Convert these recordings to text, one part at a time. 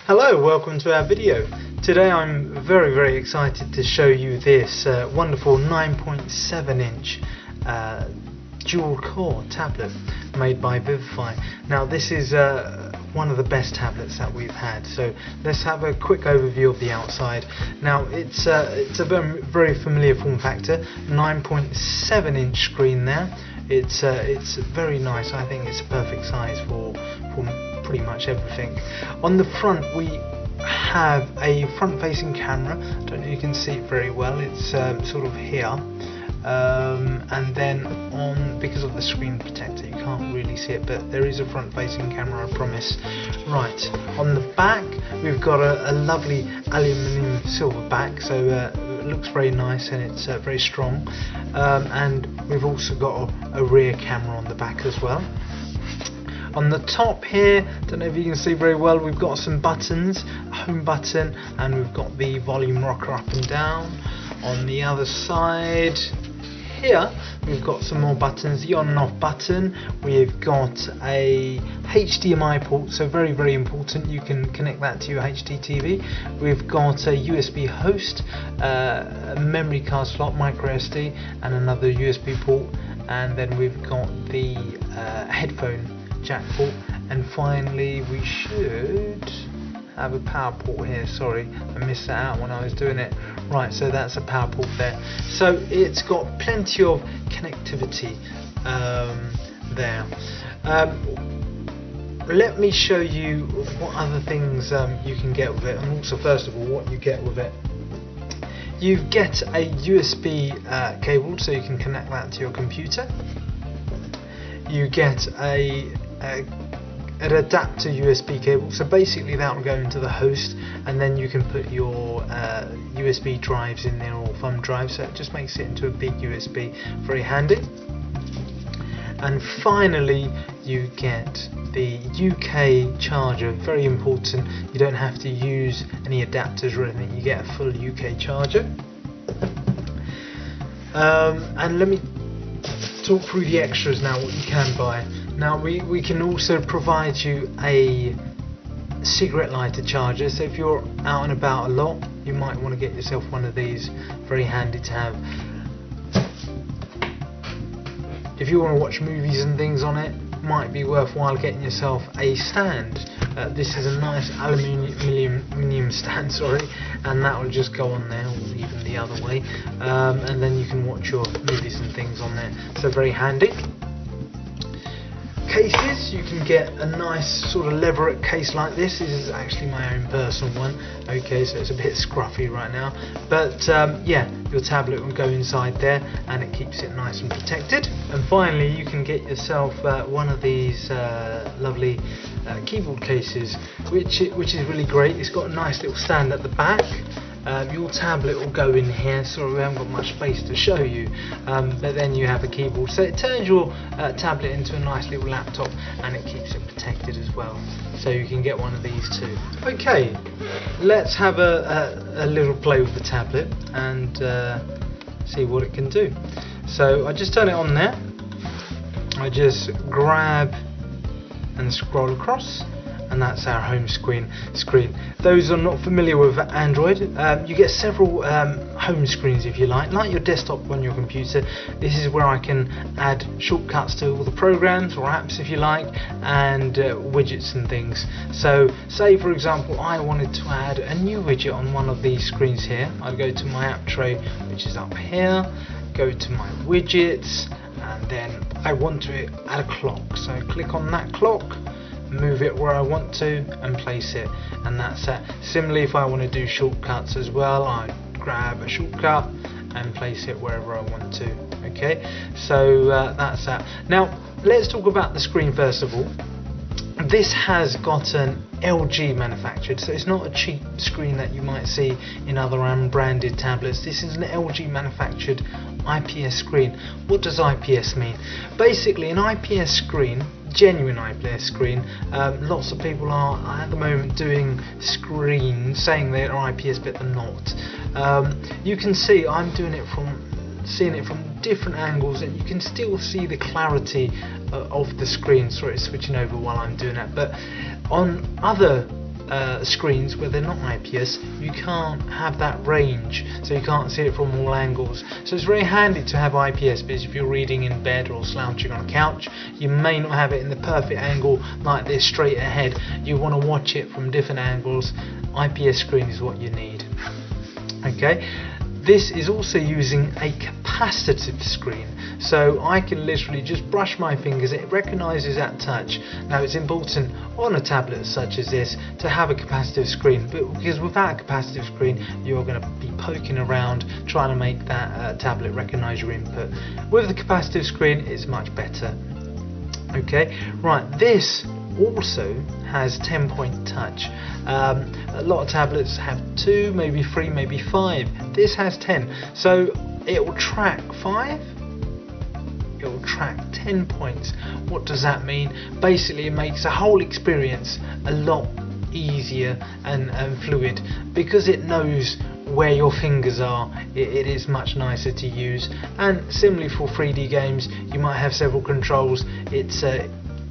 Hello, welcome to our video. Today I'm very excited to show you this wonderful 9.7 inch dual core tablet made by VIVIFI. Now this is one of the best tablets that we've had, so let's have a quick overview of the outside. Now it's a very familiar form factor, 9.7 inch screen there. It's very nice. I think it's a perfect size for pretty much everything. On the front we have a front-facing camera. I don't know if you can see it very well. It's sort of here, and then because of the screen protector you can't really see it, but there is a front-facing camera, I promise. Right, on the back we've got a lovely aluminium silver back, so it looks very nice and it's very strong, and we've also got a rear camera on the back as well. On the top here, don't know if you can see very well, we've got some buttons, a home button, and we've got the volume rocker up and down. On the other side here, we've got some more buttons, the on and off button. We've got a HDMI port, so very important, you can connect that to your HD TV. We've got a USB host, a memory card slot, micro SD, and another USB port, and then we've got the headphone jack port, and finally we should have a power port here. Sorry, I missed that out when I was doing it. Right, so that's a power port there. So it's got plenty of connectivity there. Let me show you what other things you can get with it, and also first of all what you get with it. You get a USB cable, so you can connect that to your computer. You get an adapter USB cable, so basically that will go into the host, and then you can put your USB drives in there, or thumb drives, so it just makes it into a big USB, very handy. And finally you get the UK charger, very important. You don't have to use any adapters or anything, you get a full UK charger. And let me talk through the extras now, what you can buy. Now we can also provide you a cigarette lighter charger, so if you're out and about a lot you might want to get yourself one of these, very handy to have. If you want to watch movies and things on it, might be worthwhile getting yourself a stand. This is a nice aluminium stand, sorry, and that will just go on there, or even the other way, and then you can watch your movies and things on there, so very handy. Cases, you can get a nice sort of leverette case like this. This is actually my own personal one, okay, so it's a bit scruffy right now, but yeah, your tablet will go inside there and it keeps it nice and protected. And finally you can get yourself one of these lovely keyboard cases, which is really great. It's got a nice little stand at the back. Your tablet will go in here, so we haven't got much space to show you, but then you have a keyboard, so it turns your tablet into a nice little laptop, and it keeps it protected as well, so you can get one of these too. Okay, let's have a little play with the tablet and see what it can do. So I just turn it on there, I just grab and scroll across, and that's our home screen. Those are not familiar with Android, you get several home screens if you like your desktop on your computer. This is where I can add shortcuts to all the programs or apps if you like, and widgets and things. So say for example I wanted to add a new widget on one of these screens here. I'd go to my app tray, which is up here, go to my widgets, and then I want to add a clock, so click on that clock, move it where I want to and place it, and that's it. Similarly, if I want to do shortcuts as well, I grab a shortcut and place it wherever I want to. Okay, so that's that. Now let's talk about the screen first of all. This has got an LG manufactured, so it's not a cheap screen that you might see in other unbranded tablets. This is an LG manufactured IPS screen. What does IPS mean? Basically an IPS screen, genuine IPS screen, lots of people are at the moment doing screens saying they're IPS but they're not. You can see I'm doing it seeing it from different angles, and you can still see the clarity of the screen. Sorry, it's switching over while I'm doing that, but on other screens where they're not IPS, you can't have that range, so you can't see it from all angles. So it's very handy to have IPS, because if you're reading in bed or slouching on a couch, you may not have it in the perfect angle like this straight ahead. You want to watch it from different angles. IPS screen is what you need. Okay, this is also using a capacitive screen, so I can literally just brush my fingers, it recognises that touch. Now it's important on a tablet such as this to have a capacitive screen, but because without a capacitive screen you're going to be poking around trying to make that tablet recognise your input. With the capacitive screen it's much better. Okay, right, this also has 10-point touch. A lot of tablets have 2, maybe 3, maybe 5. This has 10, so it will track 5, it will track 10 points. What does that mean? Basically it makes the whole experience a lot easier and fluid, because it knows where your fingers are. It is much nicer to use. And similarly for 3D games, you might have several controls. It's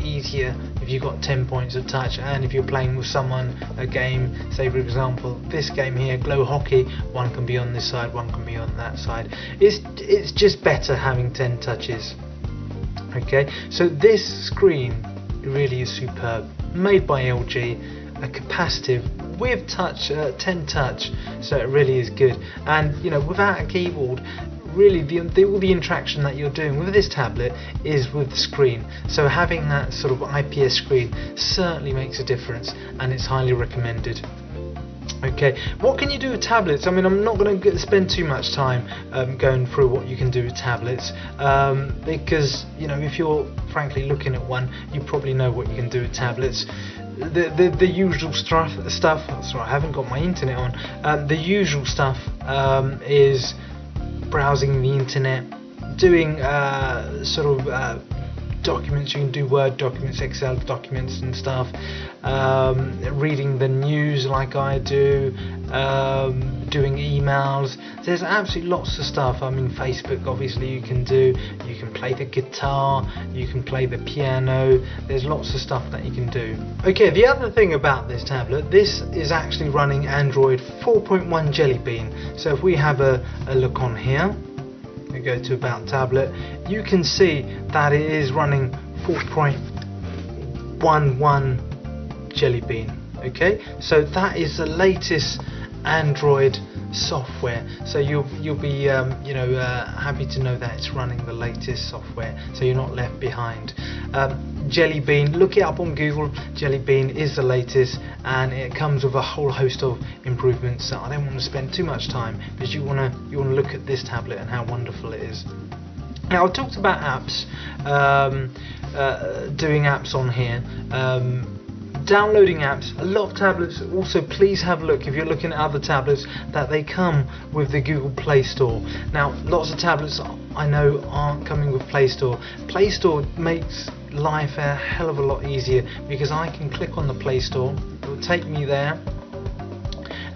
easier if you've got 10 points of touch, and if you're playing with someone a game, say for example this game here, Glow Hockey, one can be on this side, one can be on that side. It's just better having 10 touches. Okay, so this screen really is superb, made by LG, a capacitive with touch, 10 touch, so it really is good. And you know, without a keyboard, really all the interaction that you're doing with this tablet is with the screen, so having that sort of IPS screen certainly makes a difference, and it's highly recommended. Okay, what can you do with tablets? I mean, I'm not going to spend too much time going through what you can do with tablets, because you know, if you're frankly looking at one, you probably know what you can do with tablets. The usual stuff. Sorry, I haven't got my internet on. The usual stuff is browsing the internet, doing documents. You can do Word documents, Excel documents and stuff, reading the news like I do, doing emails. There's absolutely lots of stuff. I mean, Facebook obviously you can do, you can play the guitar, you can play the piano, there's lots of stuff that you can do. Okay, the other thing about this tablet, this is actually running Android 4.1 Jelly Bean. So if we have a look on here, we go to About Tablet, you can see that it is running 4.11 Jelly Bean. Okay, so that is the latest Android software, so you'll be happy to know that it's running the latest software, so you're not left behind. Jelly Bean, look it up on Google. Jelly Bean is the latest, and it comes with a whole host of improvements that I don't want to spend too much time, because you want to look at this tablet and how wonderful it is. Now, I talked about apps, doing apps on here, downloading apps. A lot of tablets also, please have a look if you're looking at other tablets, that they come with the Google Play Store. Now, lots of tablets I know aren't coming with Play Store. Play Store makes life a hell of a lot easier, because I can click on the Play Store, it will take me there,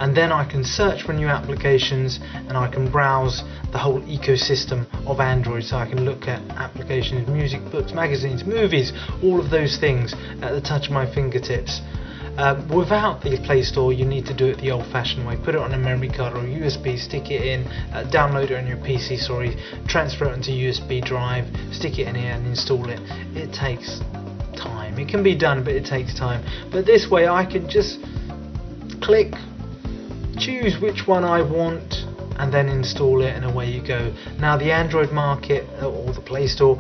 and then I can search for new applications, and I can browse the whole ecosystem of Android, so I can look at applications, music, books, magazines, movies, all of those things at the touch of my fingertips. Without the Play Store, you need to do it the old-fashioned way. Put it on a memory card or a USB, stick it in, download it on your PC, transfer it onto a USB drive, stick it in here and install it. It takes time. It can be done, but it takes time. But this way I can just click, choose which one I want, and then install it, and away you go. Now, the Android market, or the Play Store,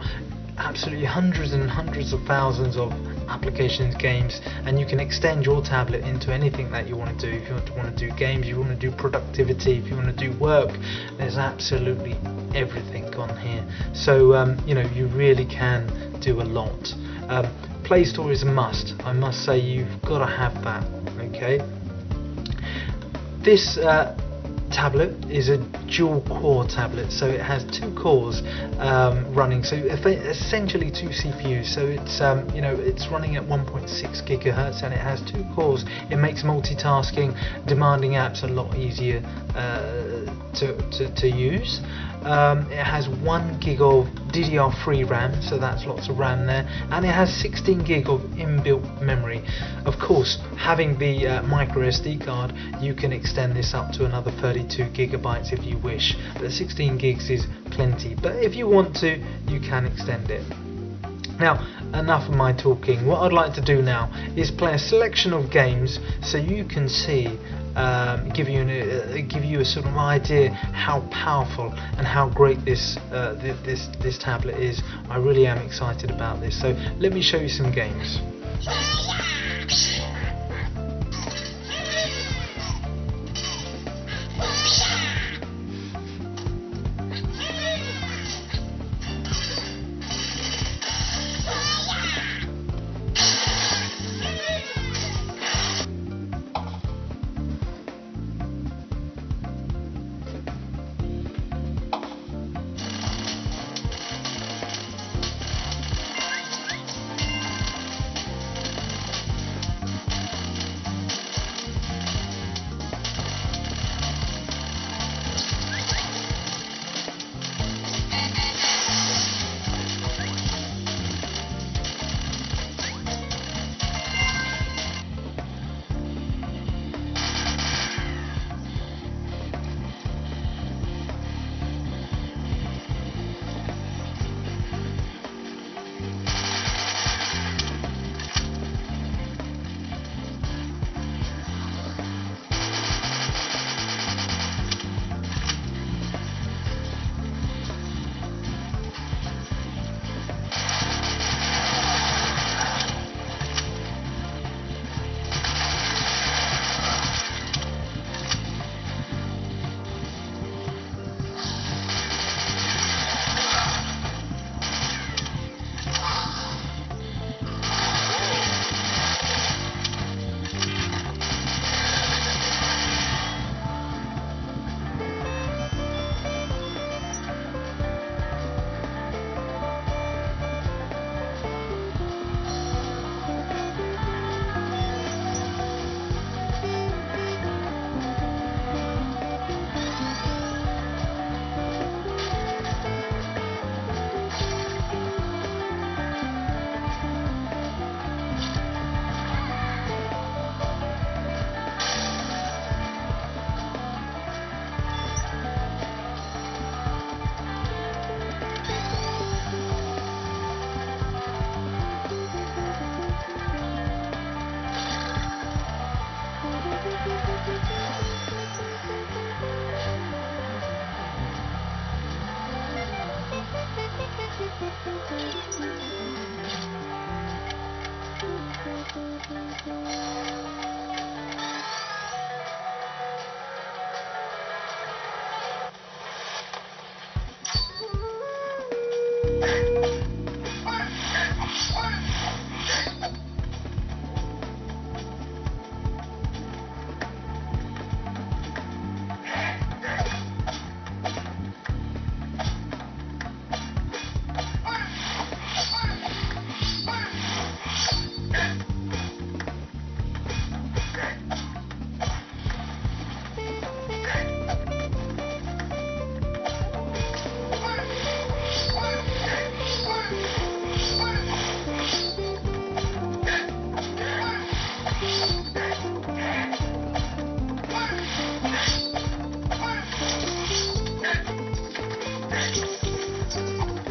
absolutely hundreds and hundreds of thousands of applications, games, and you can extend your tablet into anything that you want to do. If you want to do games, you want to do productivity, if you want to do work, there's absolutely everything on here. So you really can do a lot. Play Store is a must. I must say, you've got to have that. Okay, this tablet is a dual core tablet, so it has 2 cores running, so essentially 2 CPUs, so it's it's running at 1.6 gigahertz, and it has 2 cores. It makes multitasking, demanding apps a lot easier to use. It has 1 gig of DDR3 RAM, so that's lots of RAM there, and it has 16 gig of inbuilt memory. Of course, having the micro SD card, you can extend this up to another 32 gigabytes if you wish, but 16 gigs is plenty. But if you want to, you can extend it. Now, enough of my talking. What I'd like to do now is play a selection of games so you can see, give you a sort of idea how powerful and how great this tablet is. I really am excited about this. So let me show you some games.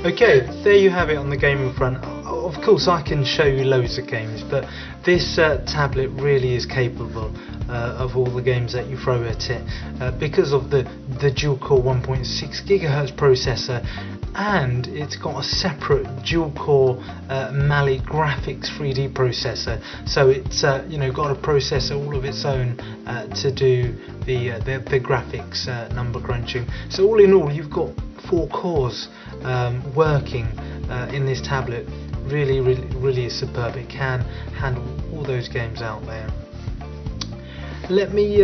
Okay, there you have it on the gaming front. Of course I can show you loads of games, but this tablet really is capable of all the games that you throw at it, because of the dual-core 1.6 GHz processor, and it's got a separate dual-core Mali graphics 3D processor, so it's got a processor all of its own to do the graphics number crunching. So all in all, you've got 4 cores working in this tablet. Really is superb. It can handle all those games out there. Let me,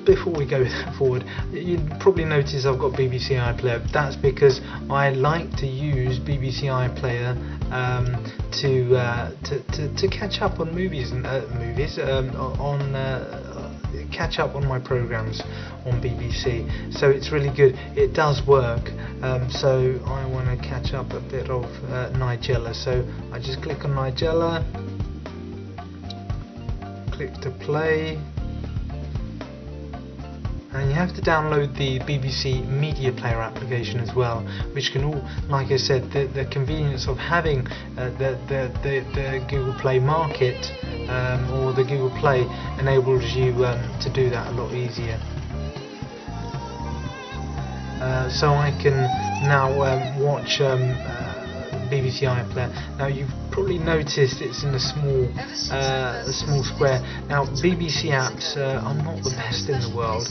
before we go forward, you probably notice I've got BBC iPlayer. That's because I like to use BBC iPlayer to catch up on movies and catch up on my programs on BBC. So it's really good. It does work. So I want to catch up a bit of Nigella. So I just click on Nigella, click to play. And you have to download the BBC Media Player application as well, which can all, like I said, the convenience of having the Google Play Market or the Google Play enables you to do that a lot easier. So I can now watch BBC iPlayer. Now you've probably noticed it's in a small square. Now BBC apps are not the best in the world.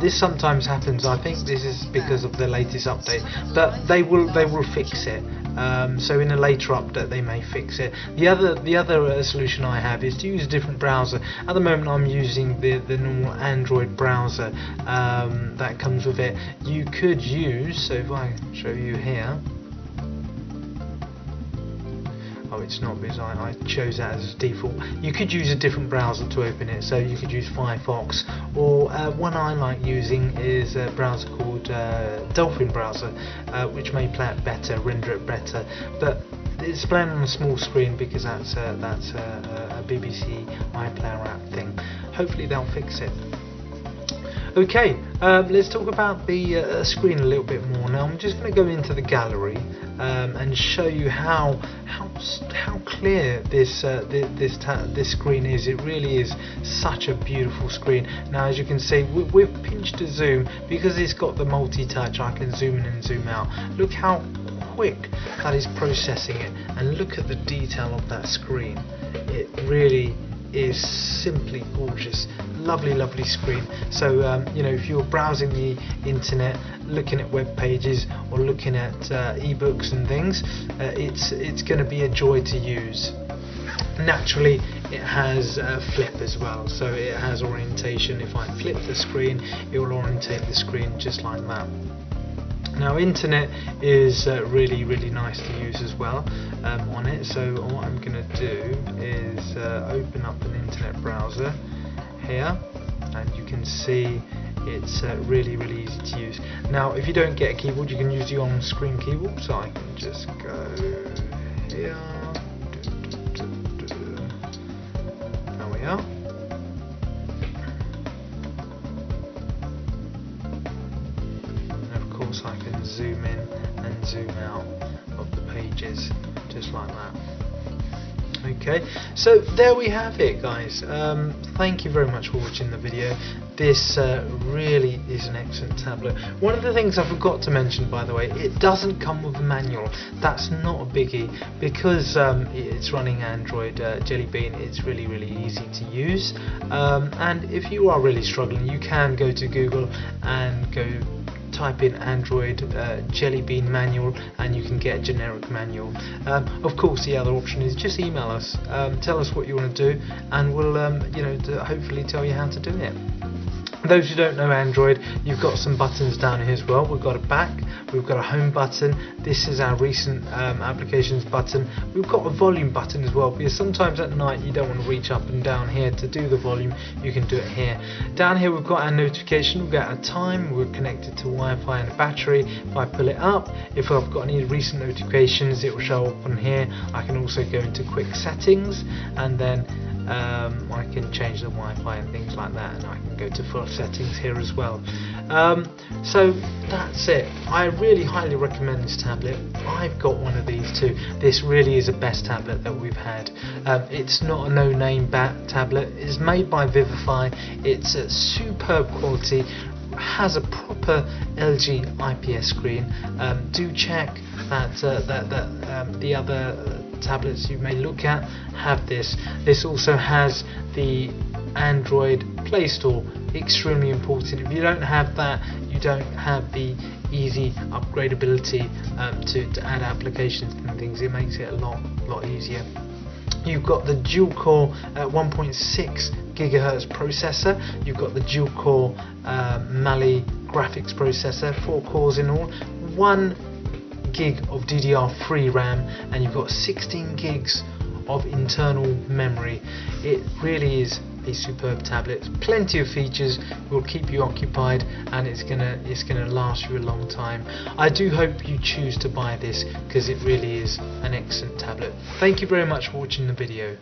This sometimes happens. I think this is because of the latest update, but they will fix it. So in a later update they may fix it. The other solution I have is to use a different browser. At the moment I'm using the normal Android browser that comes with it. You could use, so if I show you here, oh, it's not because I chose that as default. You could use a different browser to open it, so you could use Firefox, or one I like using is a browser called Dolphin browser, which may play it better, render it better, but it's playing on a small screen because that's a BBC iPlayer app thing. Hopefully they'll fix it. Okay, let's talk about the screen a little bit more. Now I'm just going to go into the gallery and show you how clear this screen is. It really is such a beautiful screen. Now as you can see, with pinch to zoom, because it's got the multi-touch, I can zoom in and zoom out. Look how quick that is processing it, and look at the detail of that screen. It really is simply gorgeous. Lovely screen. So you know, if you're browsing the internet, looking at web pages or looking at ebooks and things, it's going to be a joy to use. Naturally it has flip as well, so it has orientation. If I flip the screen, it will orientate the screen just like that. Now internet is really nice to use as well on it. So what I'm going to do is open up an internet browser here, and you can see it's really easy to use. Now if you don't get a keyboard, you can use the on-screen keyboard, so I can just go here. There we are. And of course I can zoom in and zoom out of the pages just like that. Okay, so there we have it, guys. Thank you very much for watching the video. This really is an excellent tablet. One of the things I forgot to mention, by the way, it doesn't come with a manual. That's not a biggie, because it's running Android Jelly Bean. It's really easy to use, and if you are really struggling, you can go to Google and go type in Android Jelly Bean manual, and you can get a generic manual. Of course the other option is just email us, tell us what you want to do, and we'll you know, hopefully tell you how to do it. Those who don't know Android, you've got some buttons down here as well. We've got a back, we've got a home button, this is our recent applications button. We've got a volume button as well, because sometimes at night you don't want to reach up and down here to do the volume. You can do it here. Down here we've got our notification, we've got our time, we're connected to Wi-Fi and a battery. If I pull it up, if I've got any recent notifications, it will show up on here. I can also go into quick settings, and then I can change the Wi-Fi and things like that, and I can go to full settings here as well. So that's it. I really highly recommend this tablet. I've got one of these too. This really is the best tablet that we've had. It's not a no-name tablet. It's made by VIVIFI. It's a superb quality. Has a proper LG IPS screen. Do check that the other tablets you may look at have this. This also has the Android Play Store. Extremely important. If you don't have that, you don't have the easy upgradability to add applications and things. It makes it a lot easier. You've got the dual core 1.6 GHz processor. You've got the dual core Mali graphics processor, 4 cores in all, 1 gig of DDR3 RAM, and you've got 16 gigs of internal memory. It really is a superb tablet. Plenty of features, will keep you occupied, and it's gonna last you a long time. I do hope you choose to buy this because it really is an excellent tablet. Thank you very much for watching the video.